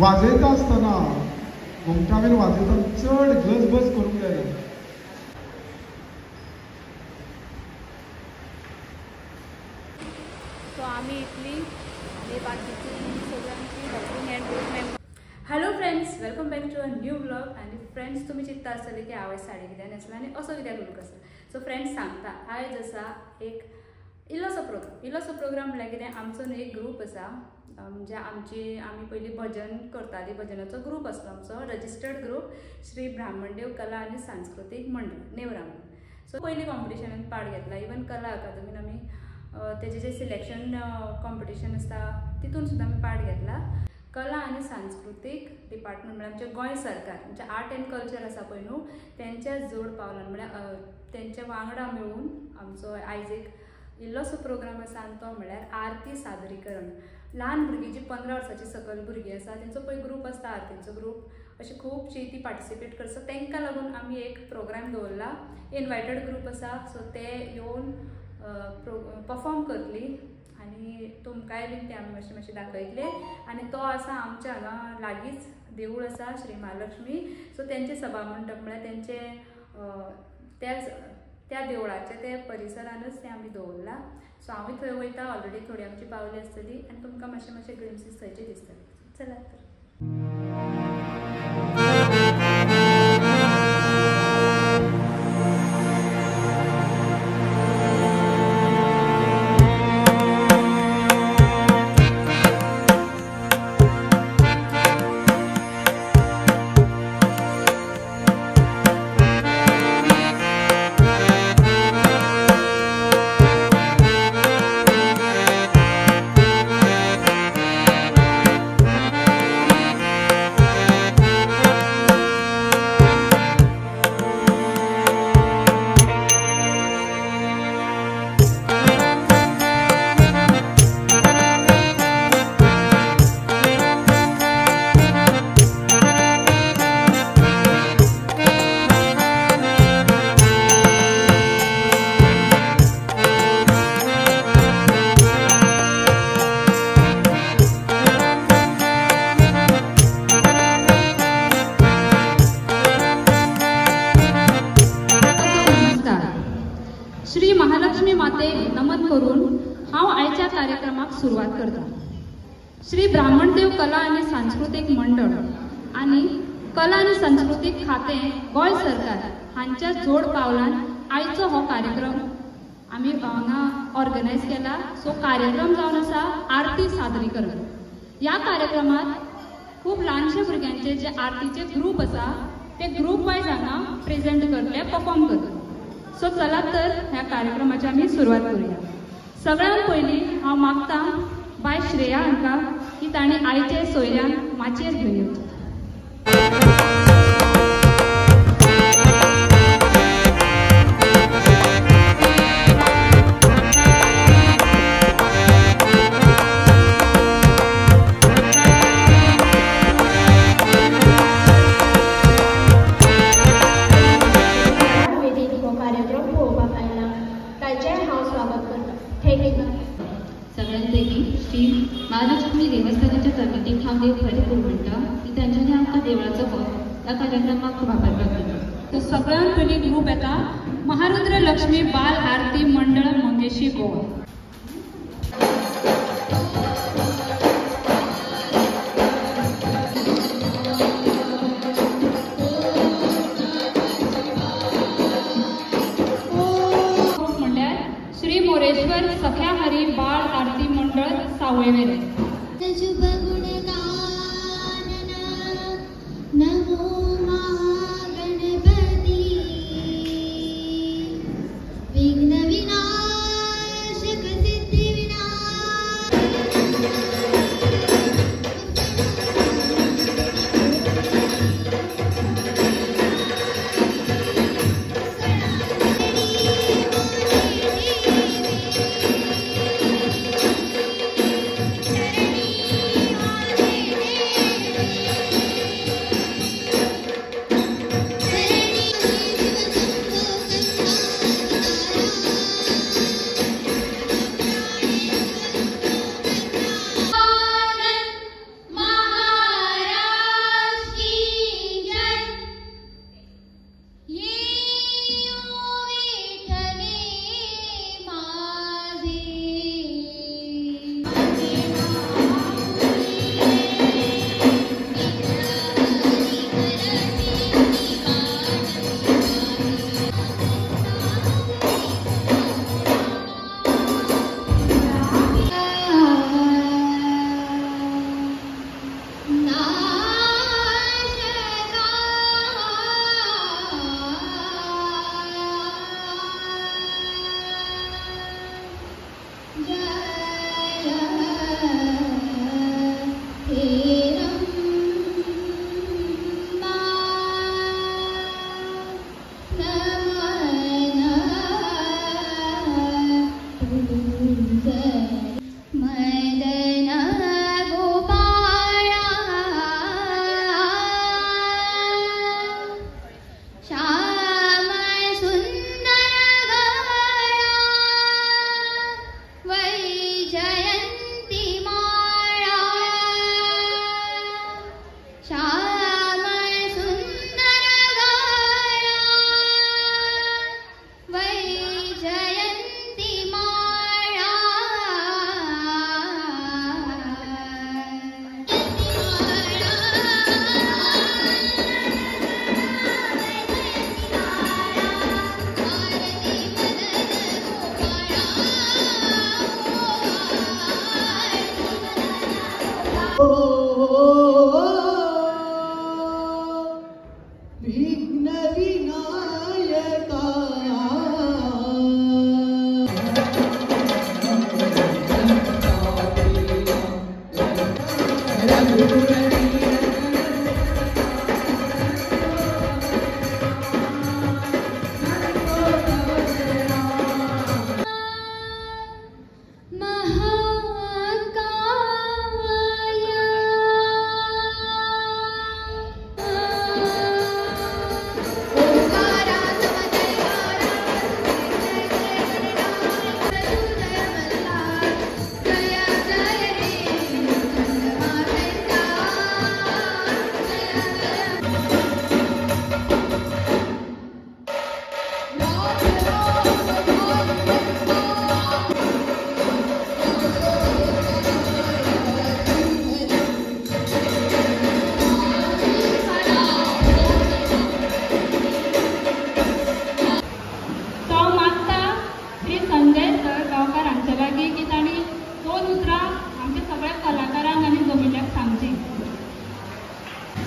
वाजयता आसतना घुमटाबेल वाजयतना चड गजबज करूंक जायना. सो आम्ही इतली आणि बाकीची सगळ्यांची helping hand group member. Hello friends, welcome back to a new blog. आणि फ्रेंड्स तुमी चिंतता आसतले की हांवें साडी कित्याक न्हेसला आनी असो कित्याक लूक आसा. सो फ्रेंड्स सांगता, आयज आसा एक इल्लोसो प्रोग्राम म्हळ्यार कितें, आमचो न्ही एक ग्रूप आसा. म्हणजे आमी पयलीं भजन करतालीं, भजनाचो ग्रूप आसलो आमचो, रजिस्टर्ड ग्रूप श्री ब्राह्मणदेव कला आनी सांस्कृतीक मंडळ नेवरा म्हणून. सो पयलीं कॉम्पिटिशनान पार्ट घेतला. इवन कला अकादमीन आमी तेजे जे सिलेक्शन कॉम्पिटिशन आसता तितून सुद्दां आमी पार्ट घेतला. कला आनी सांस्कृतीक डिपार्टमेंट म्हळ्यार आमचें गोंय सरकार, म्हणजे आर्ट एंड कल्चर आसा पळय न्हू, तेंच्या जोड पावलान म्हळ्यार तेंच्या वांगडा मेळून आमचो आयज एक इल्लोसो प्रोग्राम आसा. आनी तो म्हळ्यार आरती सादरीकरण. ल्हान भुरगीं जी 15 वर्सांची सकयल भुरगीं आसा तेंचो पळय ग्रूप आसता, आरतीचो ग्रूप, अशी खुबशीं ती पार्टिसिपेट करता. तांकां लागून आमी एक प्रोग्राम दवरला. इनवायटेड ग्रूप आसा, सो ते येवन परफॉर्म करतली आनी तुमकांय बीन ते आमी मातशें दाखयतले. आनी तो आसा आमच्या हांगा लागींच देवूळ आसा श्री महालक्ष्मी. सो तेंचे सभा मंडप म्हळ्यार तेंचे त्या देवळाच्या ते परिसरानच ते आमी दवरला. सो हांवूय थंय वयता. ऑलरेडी थोडी आमची पावली आसतली आनी तुमकां मातशे ग्लिम्सीस थंयचे दिसतले. चला तर. श्री महालक्ष्मी मातेक नमन करून हांव आयच्या कार्यक्रमाक सुरवात करता. श्री ब्राह्मणदेव कला आनी सांस्कृतीक मंडळ आनी कला आनी संस्कृतीक खातें गोंय सरकार हांच्या जोड पावलान आयचो हो कार्यक्रम आमी हांगा ऑर्गनायज केला. सो कार्यक्रम जावन आसा आरती सादरीकरण. ह्या कार्यक्रमात खूब ल्हानशे भुरग्यांचे जे आरतीचे ग्रूप आसा ते ग्रूप वायज हांगा प्रेजेंट करतले, परफॉर्म करतले. सो चला तर ह्या कार्यक्रमाची आमी सुरवात करूया. सगळ्यात पयलीं हांव मागता बाय श्रेया हांकां की तांणी आयचे सोयऱ्यान माचयेर घेवन येवचें. श्री महालक्ष्मी देवस्थानाच्या समितीक हांव देव बरें करूं म्हणटा की तांच्यांनी आमकां देवळाचो ह्या कार्यक्रमाक खूब आभार मानता. तर सगळ्यांत पयलीं ग्रूप येता महारुद्र लक्ष्मी बाल आरती मंडळ मंगेशी गोवा. श्री मोरेश्वर सख्या हरी बाळ आरती मंडळ सावळवेरे. Yeah.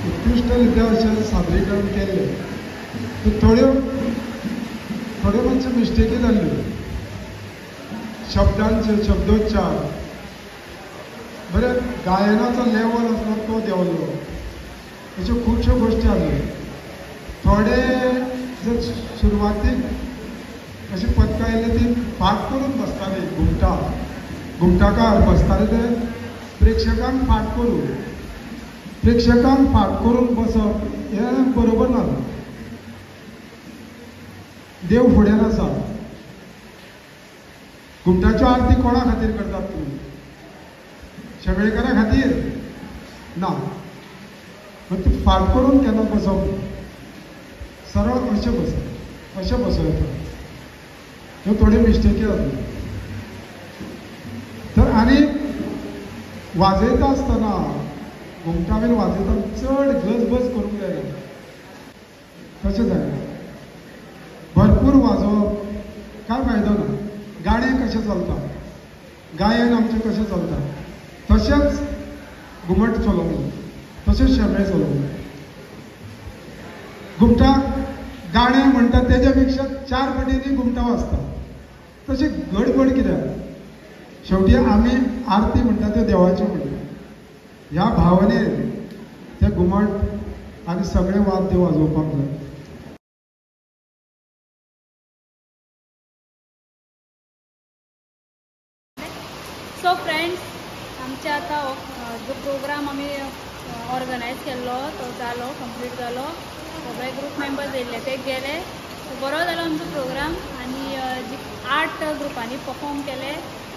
उत्कृष्टरित्या अशें सादरीकरण केल्लें. थोड्यो मातशे मिस्टेकी जाल्ल्यो शब्दांचे शब्दोच्चार बरें गायनाचो लेवल आसलो तो देंवलो अश्यो खुबश्यो गोश्टी आसल्यो. थोडे जर सुरवातीक अशी पथकां येयली ती फाट करून बसताली. घुमटाकार बसताले ते प्रेक्षकांक फाट करून बसप हें बरोबर ना. देव फुड्यान आसा. घुमटाच्यो आरती कोणा खातीर करतात तुमी? शेमेळकरा खातीर ना. फाट करून केन्ना बसप सरळ अशें बसयता. ह्यो थोड्यो मिस्टेकी जातल्यो. तर आनी वाजयता आसतना घुमटा बीन वाजयता चड गजबज करूंक जायना. तशें जायना. भरपूर वाजोवप काय फायदो ना. गाणें कशें चलता, गायन आमचें कशें चलता तशेंच घुमट चलोवंक जाय. तशेंच शेमेळ चलोवंक जाय. घुमटा गाणें म्हणटा तेज्या पेक्षा 4 पटींनी घुमटा वाजता. तशें गडबड कित्याक? शेवटी आमी आरती म्हणटा त्यो देवाच्यो म्हणटा. ह्या भावनेन ते घुमट आनी सगळे वाद्य वाजोवपाक जाय. सो फ्रेंड्स, आमचे आता जो प्रोग्राम आम्ही ऑर्गनायज केल्लो तो जालो, कंप्लीट जालो. सगळे ग्रुप मेंबर्स येयल्ले ते गेले. बरो जालो आमचो प्रोग्राम. आणि जी 8 ग्रुपांनी परफॉर्म केले.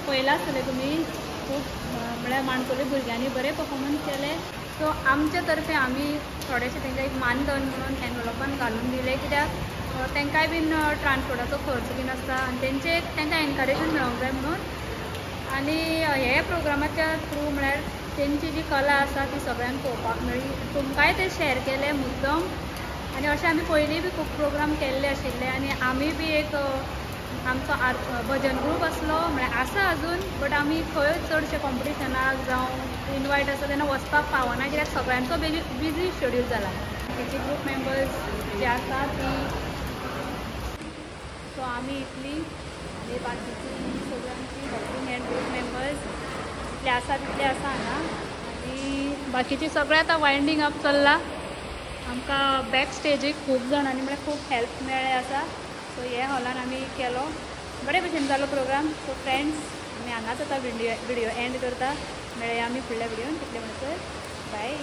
पयला आसतले तुमी खूब म्हळ्यार माणकुली भुरग्यांनी बरे परफॉर्मन्स केले. सो आमचे तर्फे आमी थोडेशे तांकां एक मानधन म्हणून एनवलपान घालून दिले. कित्याक तांकांय बीन ट्रान्सपोर्टाचो खर्च बीन आसता आनी तांकां एनकरेजमेंट मेळोंक जाय म्हणून. आणि हे प्रोग्रामाच्या थ्रू म्हळ्यार तेंची जी कला आसा ती सगळ्यांक पळोवपाक मेळ्ळी. तुमकांय ते शेअर केले मुद्दम. आणि अशें आमी पयलीं बी खूब प्रोग्राम केल्ले आशिल्ले. आनी आमी बी एक आमचो भजन ग्रूप आसलो म्हळ्यार आसा अजून. बट आमी खंय चडशे कॉम्पिटिशनाक जावं इनवायट आसा तेन्ना वचपाक पावना. कित्याक सगळ्यांचो बिजी शेड्यूल जाला. तेची ग्रूप मेंबर्स जे आसा ती सो आमी इतली आनी बाकीची सगळ्यांची हेल्पिंग हँड ग्रूप मेंबर्स जितले आसा तितले आसा हांगा. आनी बाकीची सगळे आतां वायंडींग अप चल्ला. आमकां बॅक स्टेजीक खूब जाणांनी म्हळ्यार खूब हेल्प मेळ्ळें आसा. सो हे हॉलान आमी केलो. बरे भशेन जालो प्रोग्राम. सो फ्रेंड्स, आमी हांगाच आतां व्हिडिओ एंड करता. मेळया आमी फुडल्या व्हिडिओन. तितले म्हणसर बाय.